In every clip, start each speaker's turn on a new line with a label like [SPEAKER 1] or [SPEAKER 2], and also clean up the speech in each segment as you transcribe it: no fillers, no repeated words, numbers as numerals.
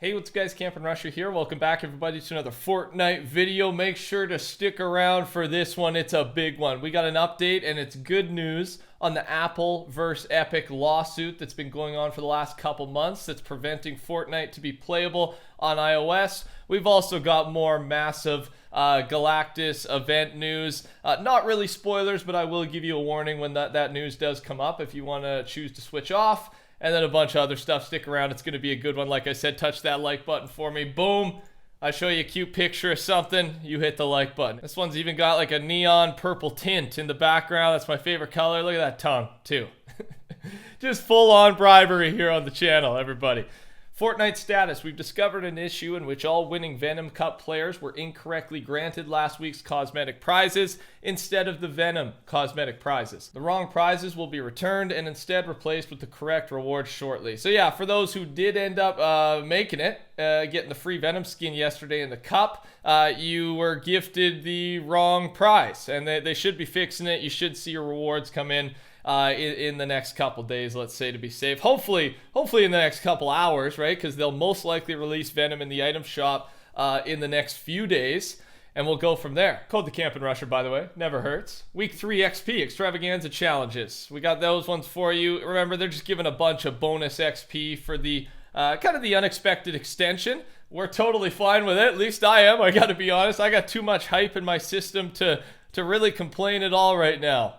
[SPEAKER 1] Hey, what's up guys, TheCampingRusher here. Welcome back everybody to another Fortnite video. Make sure to stick around for this one. It's a big one. We got an update and it's good news on the Apple versus Epic lawsuit that's been going on for the last couple months that's preventing Fortnite to be playable on iOS. We've also got more massive Galactus event news. Not really spoilers, but I will give you a warning when that news does come up if you want to choose to switch off. And then a bunch of other stuff. Stick around. It's going to be a good one. Like I said, touch that like button for me. Boom. I show you a cute picture of something. You hit the like button. This one's even got like a neon purple tint in the background. That's my favorite color. Look at that tongue, too. Just full-on bribery here on the channel, everybody. Fortnite status. We've discovered an issue in which all winning Venom Cup players were incorrectly granted last week's cosmetic prizes instead of the Venom cosmetic prizes. The wrong prizes will be returned and instead replaced with the correct rewards shortly. So yeah, for those who did end up making it, getting the free Venom skin yesterday in the Cup, you were gifted the wrong prize. And they should be fixing it. You should see your rewards come in the next couple days, let's say, to be safe. Hopefully in the next couple hours, right? Because they'll most likely release Venom in the item shop in the next few days, and we'll go from there. Code TheCampingRusher, by the way, never hurts. Week 3 XP extravaganza challenges. We got those ones for you. Remember, they're just giving a bunch of bonus XP for the kind of the unexpected extension. We're totally fine with it. At least I am. I got to be honest. I got too much hype in my system to really complain at all right now.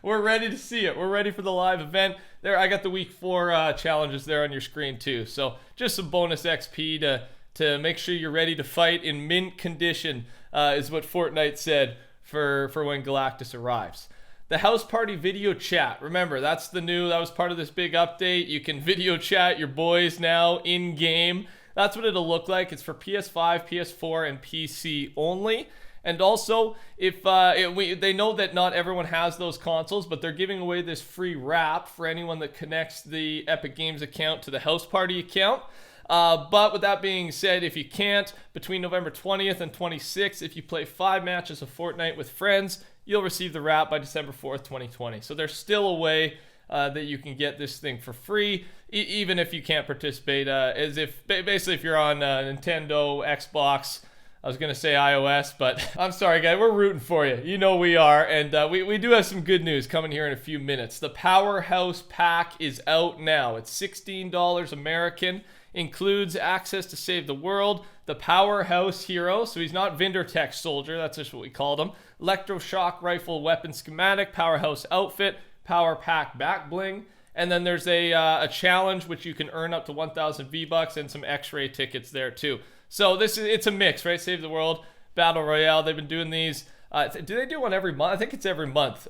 [SPEAKER 1] We're ready to see it. We're ready for the live event. There, I got the week 4 challenges there on your screen too. So just some bonus XP to make sure you're ready to fight in mint condition is what Fortnite said for when Galactus arrives. The house party video chat. Remember, that was part of this big update. You can video chat your boys now in game. That's what it'll look like. It's for PS5, PS4, and PC only. And also, if they know that not everyone has those consoles, but they're giving away this free wrap for anyone that connects the Epic Games account to the house party account. But with that being said, if you can't, between November 20th and 26th, if you play 5 matches of Fortnite with friends, you'll receive the wrap by December 4th, 2020. So there's still a way that you can get this thing for free, even if you can't participate. As if basically if you're on Nintendo, Xbox. I was going to say iOS, but I'm sorry, guys. We're rooting for you. You know we are. And we do have some good news coming here in a few minutes. The Powerhouse Pack is out now. It's $16 American. Includes access to Save the World, the Powerhouse Hero. So he's not Vendor Tech Soldier. That's just what we called him. Electroshock Rifle Weapon Schematic, Powerhouse Outfit, Power Pack Back Bling. And then there's a challenge which you can earn up to 1,000 V-Bucks and some X-ray tickets there too. So it's a mix, right? Save the World, Battle Royale. They've been doing these. Do they do one every month? I think it's every month.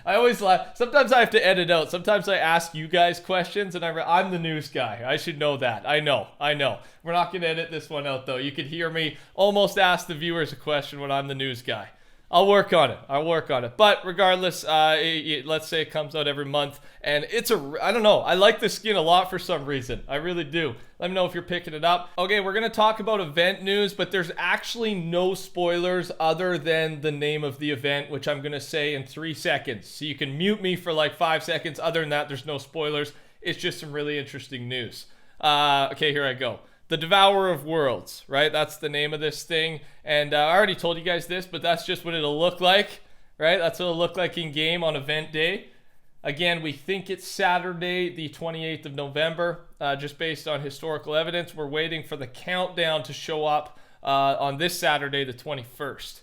[SPEAKER 1] I always laugh. Sometimes I have to edit out. Sometimes I ask you guys questions, and I'm the news guy. I should know that. I know. We're not going to edit this one out, though. You could hear me almost ask the viewers a question when I'm the news guy. I'll work on it. But regardless, let's say it comes out every month, and I don't know. I like the skin a lot for some reason. I really do. Let me know if you're picking it up. Okay, we're going to talk about event news, but there's actually no spoilers other than the name of the event, which I'm going to say in 3 seconds. So you can mute me for like 5 seconds. Other than that, there's no spoilers. It's just some really interesting news. Okay, here I go. The Devourer of Worlds, right? That's the name of this thing. And I already told you guys this, but that's just what it'll look like, right? That's what it'll look like in game on event day. Again, we think it's Saturday, the 28th of November, just based on historical evidence. We're waiting for the countdown to show up on this Saturday, the 21st.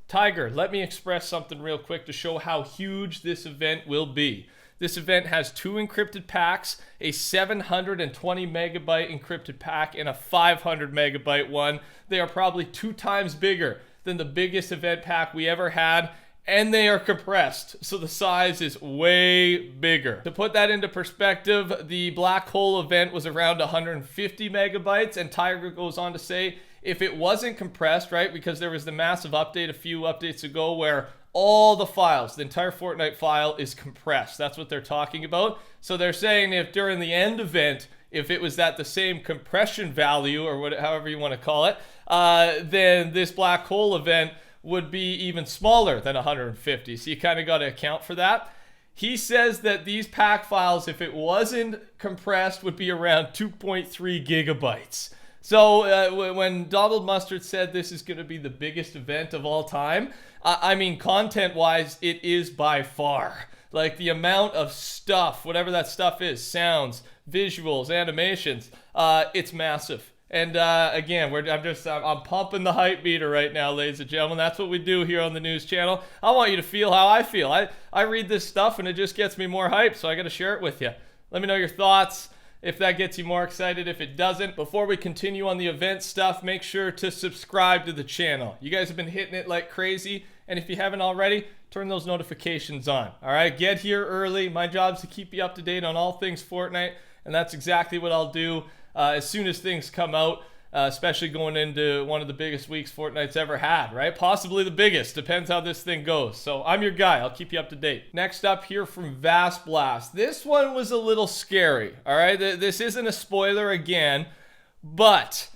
[SPEAKER 1] Tiger, let me express something real quick to show how huge this event will be. This event has 2 encrypted packs, a 720 megabyte encrypted pack, and a 500 megabyte one. They are probably 2 times bigger than the biggest event pack we ever had, and they are compressed, so the size is way bigger. To put that into perspective, the Black Hole event was around 150 megabytes, and Tiger goes on to say, if it wasn't compressed, right, because there was the massive update a few updates ago where all the files, the entire Fortnite file is compressed. That's what they're talking about. So they're saying if during the end event, if it was at the same compression value or however you want to call it, then this black hole event would be even smaller than 150. So you kind of got to account for that. He says that these pack files, if it wasn't compressed, would be around 2.3 gigabytes. So when Donald Mustard said this is going to be the biggest event of all time, I mean, content-wise, it is by far. Like, the amount of stuff, whatever that stuff is, sounds, visuals, animations, it's massive. And again, I'm pumping the hype meter right now, ladies and gentlemen. That's what we do here on the news channel. I want you to feel how I feel. I read this stuff and it just gets me more hype, so I got to share it with you. Let me know your thoughts, if that gets you more excited, if it doesn't. Before we continue on the event stuff, make sure to subscribe to the channel. You guys have been hitting it like crazy, and if you haven't already, turn those notifications on. All right, get here early. My job is to keep you up to date on all things Fortnite, and that's exactly what I'll do as soon as things come out, especially going into one of the biggest weeks Fortnite's ever had, right? Possibly the biggest, depends how this thing goes. So I'm your guy, I'll keep you up to date. Next up here from Vast Blast. This one was a little scary, all right? This isn't a spoiler again, but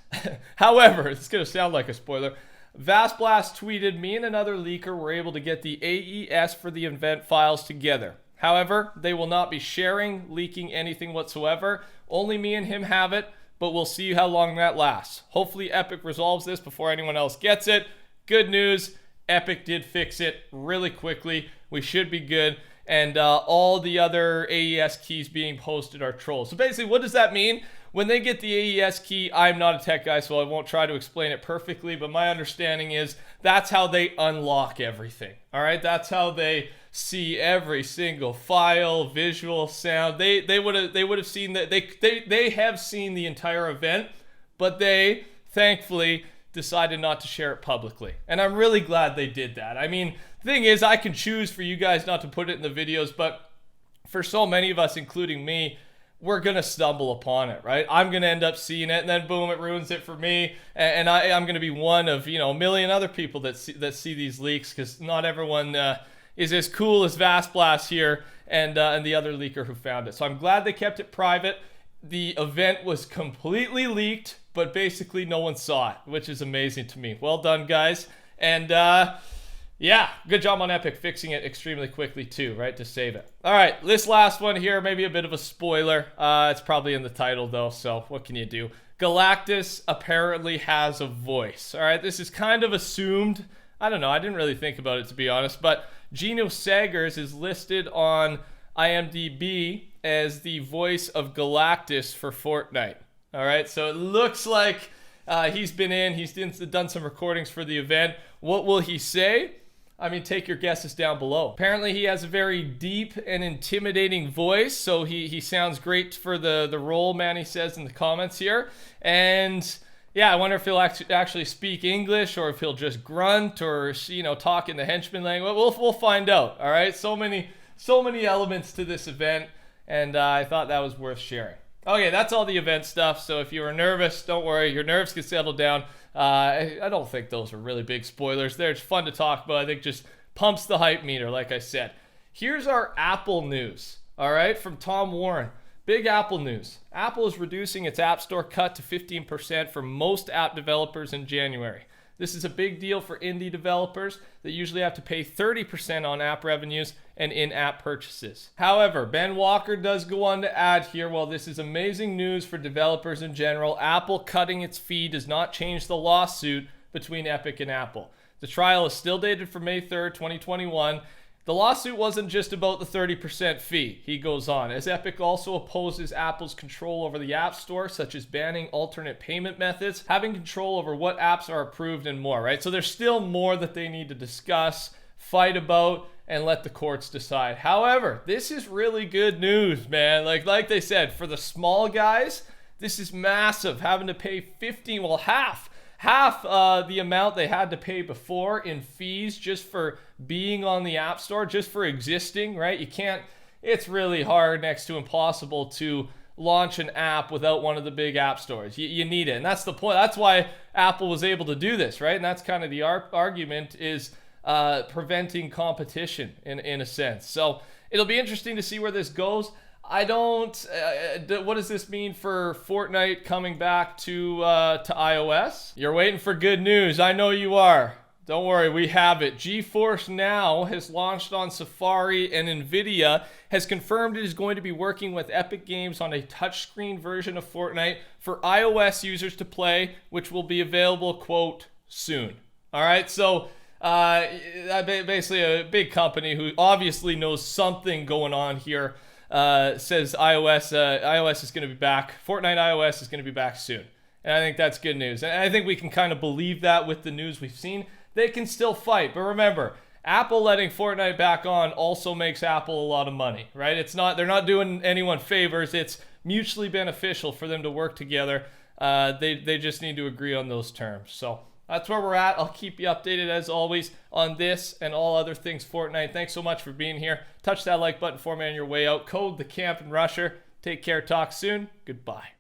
[SPEAKER 1] however, it's gonna sound like a spoiler. Vast Blast tweeted, "Me and another leaker were able to get the AES for the event files together. However, they will not be sharing, leaking anything whatsoever. Only me and him have it, but we'll see how long that lasts. Hopefully Epic resolves this before anyone else gets it." Good news, Epic did fix it really quickly. We should be good. And all the other AES keys being posted are trolls. So basically, what does that mean? When they get the AES key, I'm not a tech guy, so I won't try to explain it perfectly, but my understanding is that's how they unlock everything. All right, that's how they see every single file, visual, sound. They would have seen that. They have seen the entire event, but they thankfully decided not to share it publicly, and I'm really glad they did that. I mean, the thing is, I can choose for you guys not to put it in the videos, but for so many of us, including me, we're gonna stumble upon it, right? I'm gonna end up seeing it, and then boom, it ruins it for me, and I'm gonna be one of, you know, a million other people that see these leaks, because not everyone is as cool as Vast Blast here and the other leaker who found it. So I'm glad they kept it private. The event was completely leaked, but basically no one saw it, which is amazing to me. Well done, guys. And yeah, good job on Epic fixing it extremely quickly too, right, to save it. All right, this last one here, maybe a bit of a spoiler. It's probably in the title though, so what can you do? Galactus apparently has a voice. All right, this is kind of assumed. I don't know, I didn't really think about it, to be honest, but Geno Sagers is listed on IMDb as the voice of Galactus for Fortnite. All right, so it looks like he's done some recordings for the event. What will he say? I mean, take your guesses down below. Apparently, he has a very deep and intimidating voice, so he sounds great for the role, man, he says in the comments here. And yeah, I wonder if he'll actually speak English, or if he'll just grunt, or, you know, talk in the henchman language. We'll find out, all right? So many elements to this event, and I thought that was worth sharing. Okay, that's all the event stuff, so if you were nervous, don't worry, your nerves can settle down. I don't think those are really big spoilers. They're fun to talk about. I think just pumps the hype meter, like I said. Here's our Apple news, all right, from Tom Warren. Big Apple news. Apple is reducing its App Store cut to 15% for most app developers in January. This is a big deal for indie developers that usually have to pay 30% on app revenues and in-app purchases. However, Ben Walker does go on to add here, while this is amazing news for developers in general, Apple cutting its fee does not change the lawsuit between Epic and Apple. The trial is still dated for May 3rd, 2021. The lawsuit wasn't just about the 30% fee, he goes on, as Epic also opposes Apple's control over the App Store, such as banning alternate payment methods, having control over what apps are approved, and more, right? So there's still more that they need to discuss, fight about, and let the courts decide. However, this is really good news, man. Like they said, for the small guys, this is massive, having to pay half the amount they had to pay before in fees just for being on the App Store, just for existing, right? You can't, it's really hard, next to impossible, to launch an app without one of the big app stores. You need it, and that's the point. That's why Apple was able to do this, right? And that's kind of the argument, is preventing competition in a sense. So it'll be interesting to see where this goes. I don't, what does this mean for Fortnite coming back to iOS? You're waiting for good news. I know you are. Don't worry, we have it. GeForce Now has launched on Safari, and NVIDIA has confirmed it is going to be working with Epic Games on a touchscreen version of Fortnite for iOS users to play, which will be available, quote, soon. All right, so basically a big company who obviously knows something going on here says iOS is going to be back. Fortnite iOS is going to be back soon. And I think that's good news. And I think we can kind of believe that with the news we've seen. They can still fight. But remember, Apple letting Fortnite back on also makes Apple a lot of money, right? They're not doing anyone favors. It's mutually beneficial for them to work together. They just need to agree on those terms. So that's where we're at. I'll keep you updated as always on this and all other things Fortnite. Thanks so much for being here. Touch that like button for me on your way out. Code TheCampingRusher. Take care. Talk soon. Goodbye.